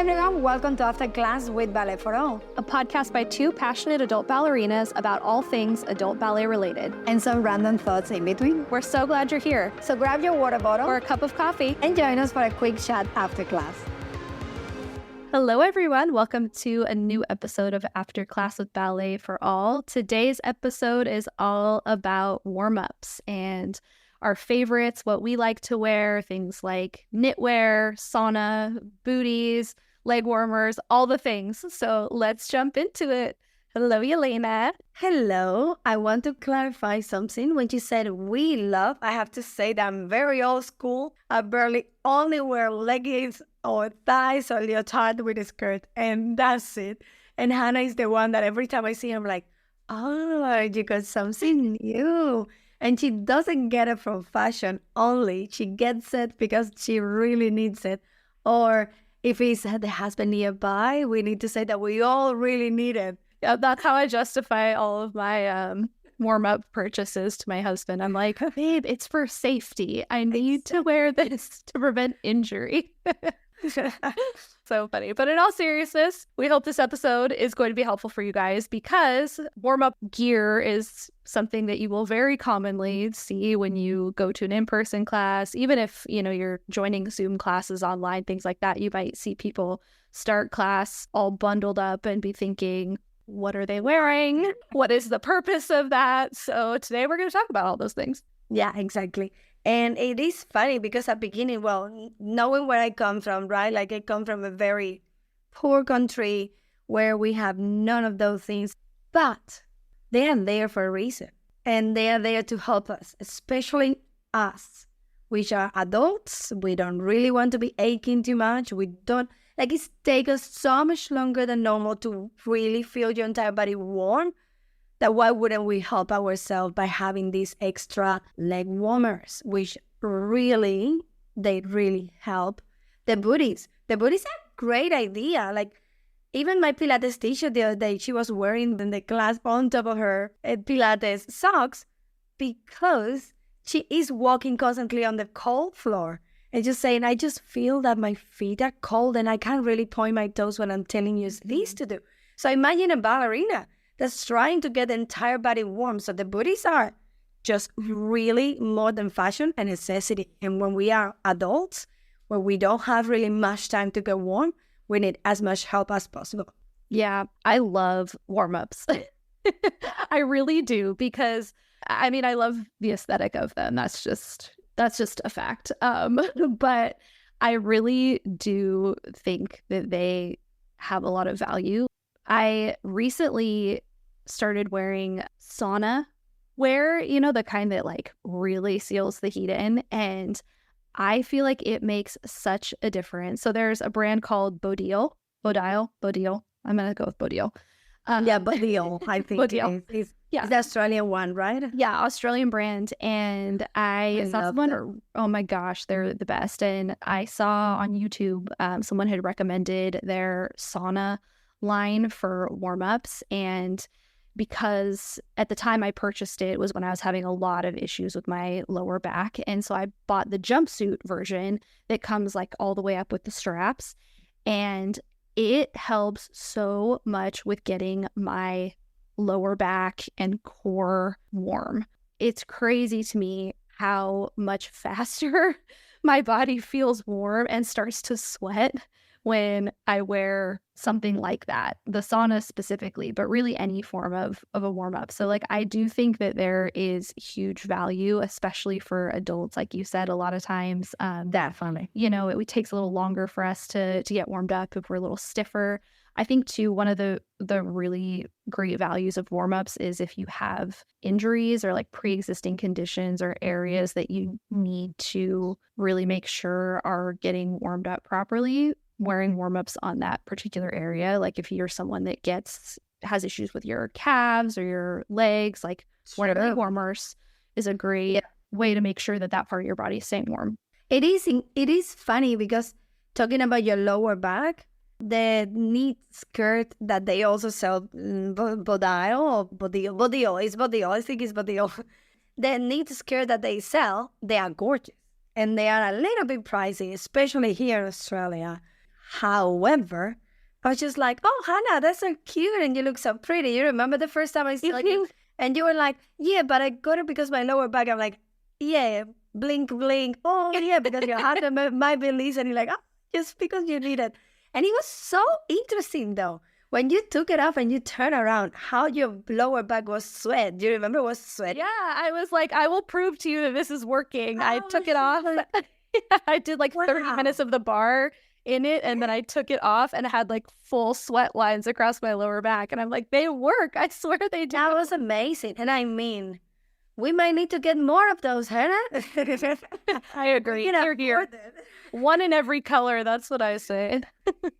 everyone, welcome to After Class with Ballet for All, a podcast by two passionate adult ballerinas about all things adult ballet related. and some random thoughts in between. We're so glad you're here. So grab your water bottle Or a cup of coffee. and join us for a quick chat after class. Hello, everyone. Welcome to a new episode of After Class with Ballet for All. Today's episode is all about warm-ups and our favorites, what we like to wear, things like knitwear, sauna, booties, leg warmers, all the things. So let's jump into it. Hello, Yelena. Hello, I want to clarify something. When you said we love, I have to say that I'm very old school. I barely only wear leggings or thighs or leotard with a skirt, and that's it. And Hannah is the one that every time I see her, I'm like, oh, you got something new. And she doesn't get it from fashion only. She gets it because she really needs it. Or if it's the husband nearby, we need to say that we all really need it. Yeah, that's how I justify all of my warm-up purchases to my husband. I'm like, babe, it's for safety. I need to wear this to prevent injury. So funny. But in all seriousness, we hope this episode is going to be helpful for you guys because warm-up gear is something that you will very commonly see when you go to an in-person class. Even if, you're joining Zoom classes online, things like that, you might see people start class all bundled up and be thinking, what are they wearing? What is the purpose of that? So today we're going to talk about all those things. Yeah, exactly. And it is funny because at beginning, well, knowing where I come from, right? Like I come from a very poor country where we have none of those things, but they are there for a reason. And they are there to help us, especially us, which are adults. We don't really want to be aching too much. We don't, like it takes us so much longer than normal to really feel your entire body warm. That why wouldn't we help ourselves by having these extra leg warmers, which they really help the booties. The booties are a great idea. Like even my Pilates teacher the other day, she was wearing the clasp on top of her Pilates socks because she is walking constantly on the cold floor and just saying, I just feel that my feet are cold and I can't really point my toes when I'm telling you this to do. So imagine a ballerina that's trying to get the entire body warm. So the booties are just really more than fashion, a necessity. And when we are adults, where we don't have really much time to get warm, we need as much help as possible. Yeah, I love warm-ups. I really do because, I love the aesthetic of them. That's just a fact. But I really do think that they have a lot of value. I recently started wearing sauna wear, the kind that like really seals the heat in. And I feel like it makes such a difference. So there's a brand called Bodil. I'm going to go with Bodil. Bodil, I think. Bodil. It's the Australian one, right? Yeah, Australian brand. And I saw someone, oh my gosh, they're the best. And I saw on YouTube, someone had recommended their sauna line for warm-ups, and because at the time I purchased it was when I was having a lot of issues with my lower back, and so I bought the jumpsuit version that comes like all the way up with the straps, and it helps so much with getting my lower back and core warm. It's crazy to me how much faster my body feels warm and starts to sweat when I wear something like that, the sauna specifically, but really any form of a warm-up. So like I do think that there is huge value, especially for adults. Like you said, a lot of times Definitely. it takes a little longer for us to get warmed up if we're a little stiffer. I think too, one of the really great values of warm-ups is if you have injuries or like pre-existing conditions or areas that you need to really make sure are getting warmed up properly, wearing warm-ups on that particular area. Like if you're someone that has issues with your calves or your legs, like wearing leg warmers is a great way to make sure that part of your body is staying warm. It is funny because talking about your lower back, the knit skirt that they also sell, Bodil, I think it's Bodil. The knit skirt that they sell, they are gorgeous. And they are a little bit pricey, especially here in Australia. However, I was just like, oh, Hannah, that's so cute and you look so pretty. You remember the first time I saw you? And you were like, yeah, but I got it because my lower back. I'm like, yeah, blink, blink. Oh, yeah, because your heart might be loose. And you're like, oh, just because you need it. And it was so interesting, though. When you took it off and you turn around, how your lower back was sweat. Do you remember it was sweat? Yeah, I was like, I will prove to you that this is working. I took it off. I did like 30 minutes of the bar in it, and then I took it off and had like full sweat lines across my lower back. And I'm like, they work. I swear they do. That was amazing. And I mean, we might need to get more of those, Hannah. I agree. You're here. One in every color. That's what I say.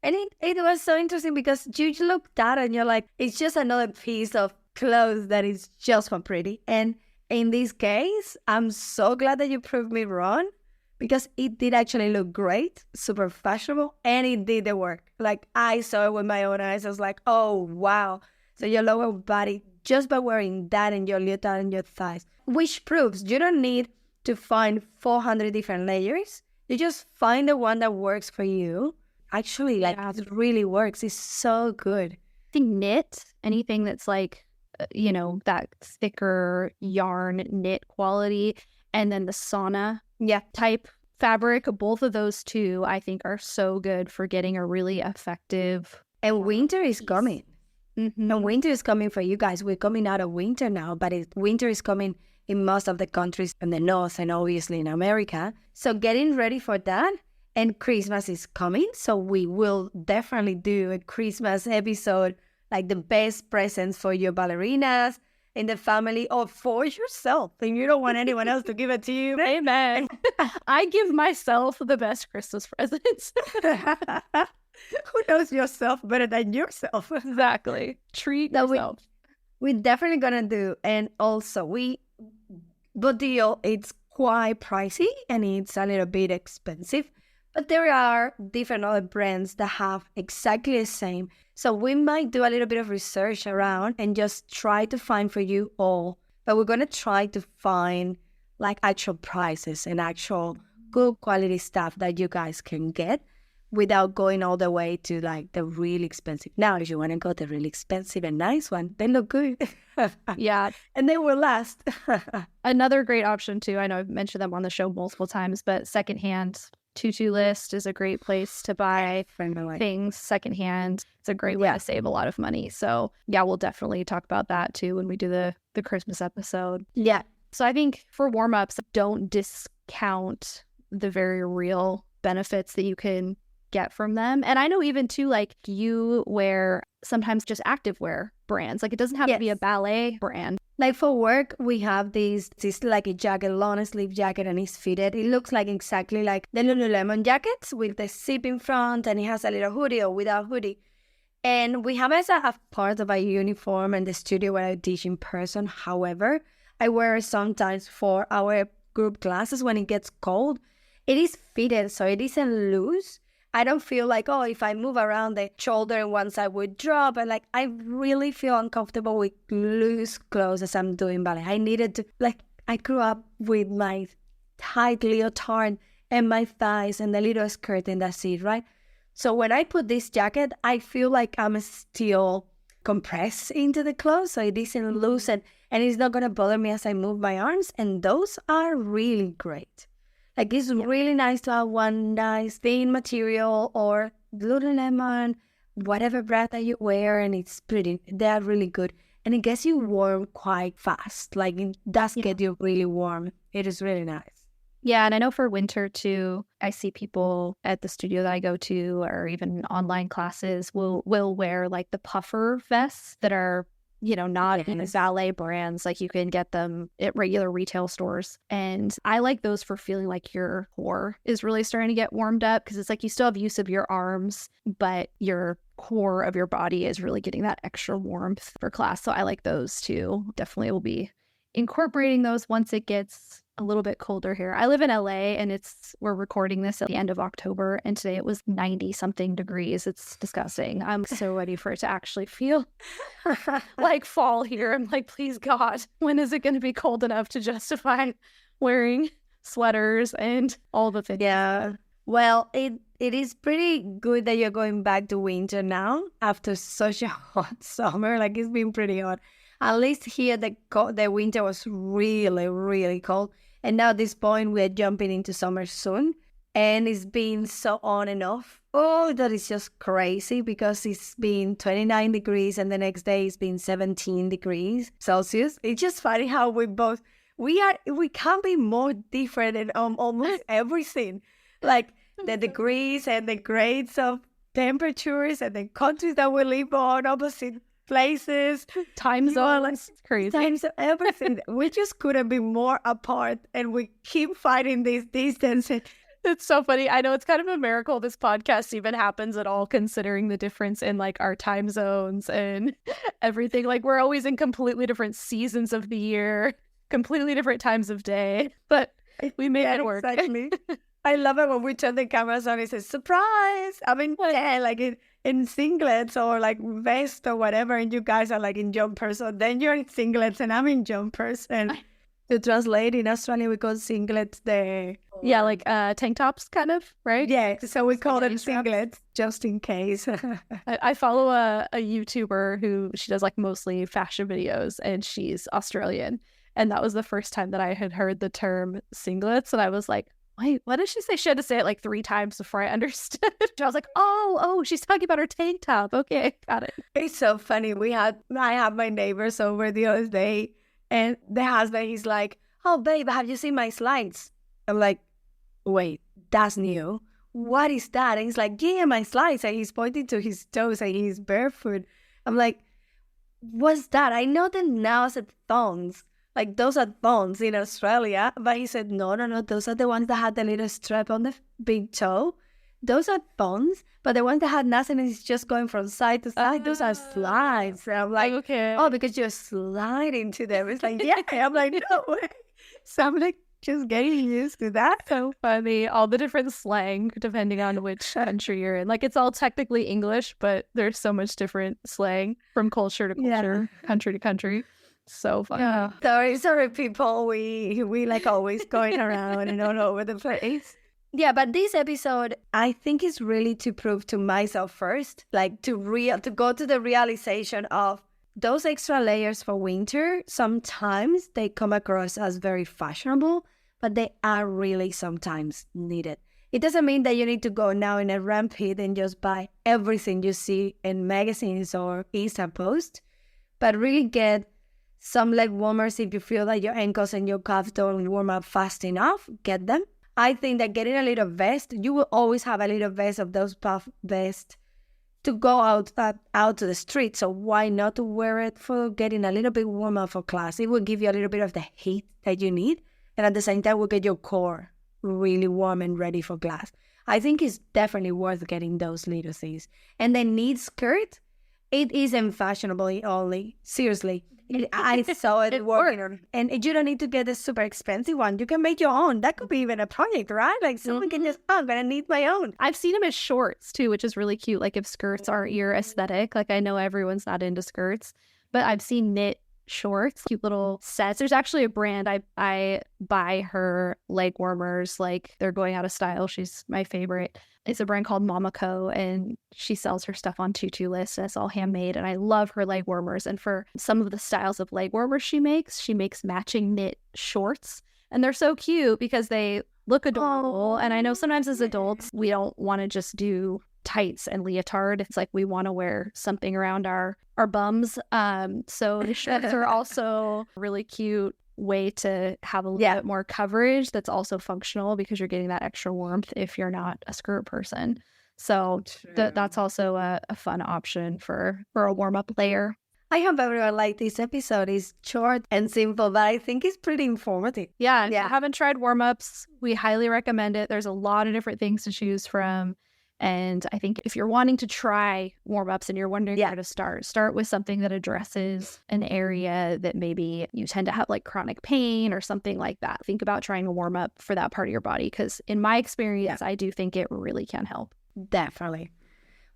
And it was so interesting because you looked at it and you're like, it's just another piece of clothes that is just for pretty. And in this case, I'm so glad that you proved me wrong because it did actually look great, super fashionable, and it did the work. Like I saw it with my own eyes. I was like, oh, wow. So your lower body, just by wearing that and your leotard and your thighs, which proves you don't need to find 400 different layers. You just find the one that works for you. Actually, like it really works. It's so good. I think knit, anything that's like, that thicker yarn knit quality, and then the sauna type fabric, both of those two, I think are so good for getting a really effective. And winter is coming. Mm-hmm. And winter is coming for you guys. We're coming out of winter now, but winter is coming in most of the countries in the north and obviously in America. So getting ready for that. And Christmas is coming. So we will definitely do a Christmas episode, like the best presents for your ballerinas in the family or for yourself. And you don't want anyone else to give it to you. Amen. I give myself the best Christmas presents. Who knows yourself better than yourself? Exactly. Treat yourself. We're definitely going to do. And also, Bodil, it's quite pricey and it's a little bit expensive. But there are different other brands that have exactly the same. So we might do a little bit of research around and just try to find for you all. But we're going to try to find like actual prices and actual good quality stuff that you guys can get without going all the way to like the really expensive. Now, if you want to go the really expensive and nice one, they look good. Yeah. And they will last. Another great option too, I know I've mentioned them on the show multiple times, but secondhand Tutu List is a great place to buy things secondhand. It's a great way to save a lot of money. So yeah, we'll definitely talk about that too when we do the Christmas episode. Yeah. So I think for warm-ups, don't discount the very real benefits that you can get from them. And I know even too, like you wear sometimes just activewear brands. Like it doesn't have to be a ballet brand. Like for work, we have this like a jacket, long sleeve jacket, and it's fitted. It looks like exactly like the Lululemon jackets with the zip in front, and it has a little hoodie or without hoodie. And we have as a part of our uniform in the studio where I teach in person. However, I wear it sometimes for our group classes when it gets cold. It is fitted, so it isn't loose. I don't feel like, oh, if I move around the shoulder and one side would drop. And like, I really feel uncomfortable with loose clothes as I'm doing ballet. I needed to, like, I grew up with my tight leotard and my thighs and the little skirt and that's it, right? So when I put this jacket, I feel like I'm still compressed into the clothes. So it isn't loose and it's not going to bother me as I move my arms. And those are really great. Like it's really nice to have one nice thin material or Lululemon, whatever brand that you wear, and it's pretty. They are really good. And it gets you warm quite fast. Like it does get you really warm. It is really nice. Yeah, and I know for winter too, I see people at the studio that I go to or even online classes will wear like the puffer vests that are, not in ballet brands. Like you can get them at regular retail stores. And I like those for feeling like your core is really starting to get warmed up because it's like you still have use of your arms, but your core of your body is really getting that extra warmth for class. So I like those too. Definitely will be incorporating those once it gets a little bit colder here. I live in LA and we're recording this at the end of October and today it was 90 something degrees. It's disgusting. I'm so ready for it to actually feel like fall here. I'm like, please God, when is it going to be cold enough to justify wearing sweaters and all the things? Yeah. Well, it is pretty good that you're going back to winter now after such a hot summer. Like, it's been pretty hot. At least here, the winter was really, really cold. And now at this point, we're jumping into summer soon. And it's been so on and off. Oh, that is just crazy because it's been 29 degrees and the next day it's been 17 degrees Celsius. It's just funny how we can't be more different in almost everything. Like the degrees and the grades of temperatures and the countries that we live on, opposite places, time zones, it's crazy. Times of everything. We just couldn't be more apart, and we keep fighting this distance. It's so funny. I know it's kind of a miracle this podcast even happens at all, considering the difference in like our time zones and everything. Like, we're always in completely different seasons of the year, completely different times of day, but we made it work. Exactly. I love it when we turn the cameras on. It says surprise. I mean, yeah, like in singlets or like vest or whatever, and you guys are like in jumpers. So then you're in singlets and I'm in jumpers. And to translate, in Australia we call singlets the like tank tops, kind of, right? Yeah, so we call them singlets just in case. I follow a YouTuber who she does like mostly fashion videos, and she's Australian. And that was the first time that I had heard the term singlets, and I was like, wait, what did she say? She had to say it like 3 times before I understood. I was like, oh, she's talking about her tank top. Okay, got it. It's so funny. I have my neighbors over the other day, and the husband, he's like, oh, babe, have you seen my slides? I'm like, wait, that's new. What is that? And he's like, yeah, my slides. And he's pointing to his toes and he's barefoot. I'm like, what's that? I know that now it's thongs. Like, those are thongs in Australia. But he said, no. Those are the ones that had the little strap on the big toe. Those are thongs. But the ones that had nothing is just going from side to side. Those are slides. And I'm like, okay. Oh, because you're sliding to them. It's like, yeah. I'm like, no way. So I'm like, just getting used to that. So funny. All the different slang, depending on which country you're in. Like, it's all technically English, but there's so much different slang from culture to culture, country to country. So funny. Yeah. Sorry, people. We like always going around and all over the place. Yeah, but this episode, I think, is really to prove to myself first, like to go to the realization of those extra layers for winter. Sometimes they come across as very fashionable, but they are really sometimes needed. It doesn't mean that you need to go now in a rampant and just buy everything you see in magazines or Insta posts, but really get some leg warmers if you feel that your ankles and your calves don't warm up fast enough. Get them. I think that getting a little vest, you will always have a little vest of those puff vests to go out to the street. So why not to wear it for getting a little bit warmer for class? It will give you a little bit of the heat that you need. And at the same time, will get your core really warm and ready for class. I think it's definitely worth getting those little things. And the knit skirt, it isn't fashionable only. Seriously. I saw it working. And you don't need to get a super expensive one. You can make your own. That could be even a project, right? Like someone can just, I'm going to knit my own. I've seen them as shorts too, which is really cute. Like if skirts are your aesthetic, like I know everyone's not into skirts, but I've seen knit shorts, cute little sets. There's actually a brand I buy her leg warmers. Like they're going out of style. She's my favorite. It's a brand called Momoko, and she sells her stuff on Tutu List, and it's all handmade, and I love her leg warmers. And for some of the styles of leg warmers she makes matching knit shorts, and they're so cute because they look adorable. And I know sometimes as adults we don't want to just do tights and leotard. It's like we want to wear something around our bums. So the shorts are also really cute way to have a little bit more coverage that's also functional because you're getting that extra warmth if you're not a skirt person. So that's also a fun option for a warm-up layer. I hope everyone liked this episode. It's short and simple, but I think it's pretty informative. Yeah. If you haven't tried warm-ups, we highly recommend it. There's a lot of different things to choose from. And I think if you're wanting to try warm-ups and you're wondering where to start with something that addresses an area that maybe you tend to have like chronic pain or something like that. Think about trying a warm-up for that part of your body because in my experience, I do think it really can help. Definitely.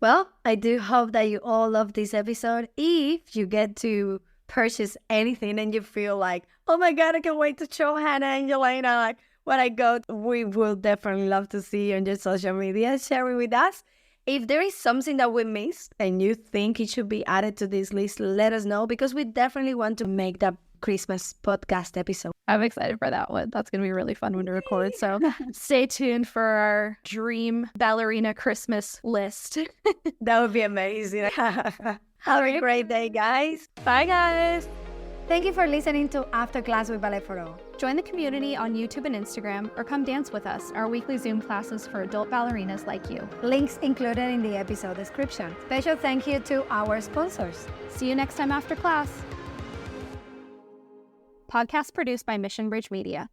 Well, I do hope that you all love this episode. If you get to purchase anything and you feel like, oh my God, I can't wait to show Hannah and Yelena like what I got. We will definitely love to see you on your social media sharing with us. If there is something that we missed and you think it should be added to this list, let us know, because we definitely want to make that Christmas podcast episode. I'm excited for that one. That's going to be a really fun one to record. So stay tuned for our dream ballerina Christmas list. That would be amazing. Have a great day, guys. Bye, guys. Thank you for listening to After Class with Ballet for All. Join the community on YouTube and Instagram, or come dance with us, our weekly Zoom classes for adult ballerinas like you. Links included in the episode description. Special thank you to our sponsors. See you next time after class. Podcast produced by Mission Bridge Media.